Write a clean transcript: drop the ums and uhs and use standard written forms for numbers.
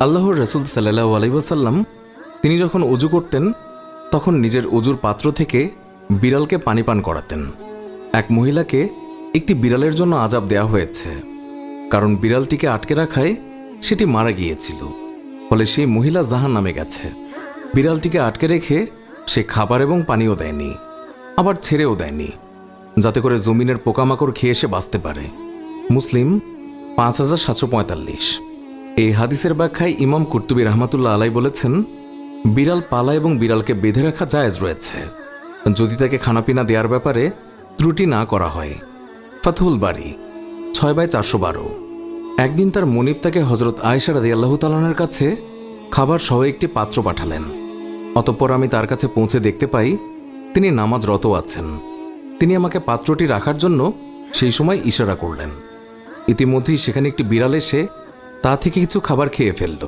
আল্লাহর রাসূল সাল্লাল্লাহু আলাইহি ওয়াসাল্লাম তিনি যখন অজু করতেন তখন নিজের অজুর পাত্র থেকে বিড়ালকে পানি পান করাতেন। এক মহিলাকে একটি বিড়ালের জন্য আযাব দেওয়া হয়েছে, কারণ বিড়ালটিকে আটকে রাখায় সেটি মারা গিয়েছিল। ফলে সেই মহিলা জাহান্নামে গেছে। বিড়ালটিকে আটকে রেখে সে খাবার এবং পানিও দেয়নি, আবার ছেড়েও দেয়নি, যাতে করে জমিনের পোকামাকড় খেয়ে সে বাঁচতে পারে। মুসলিম 5745। এই হাদিসের ব্যাখ্যায় ইমাম কুরতুবী রাহমাতুল্লাহ আলাই বলেছেন, বিড়াল পালা এবং বিড়ালকে বেঁধে রাখা জায়েজ রয়েছে, যদি তাকে খানাপিনা দেওয়ার ব্যাপারে ত্রুটি না করা হয়। ফাতহুল বারী 6/412। একদিন তার মনিব তাকে হযরত আয়েশা রাদিয়াল্লাহু তাআলার কাছে খাবার সহ একটি পাত্র পাঠালেন। অতঃপর আমি তার কাছে পৌঁছে দেখতে পাই তিনি নামাজরত আছেন। তিনি আমাকে পাত্রটি রাখার জন্য সেই সময় ইশারা করলেন। ইতিমধ্যেই সেখানে একটি বিড়াল এসে তা থেকে কিছু খাবার খেয়ে ফেলল।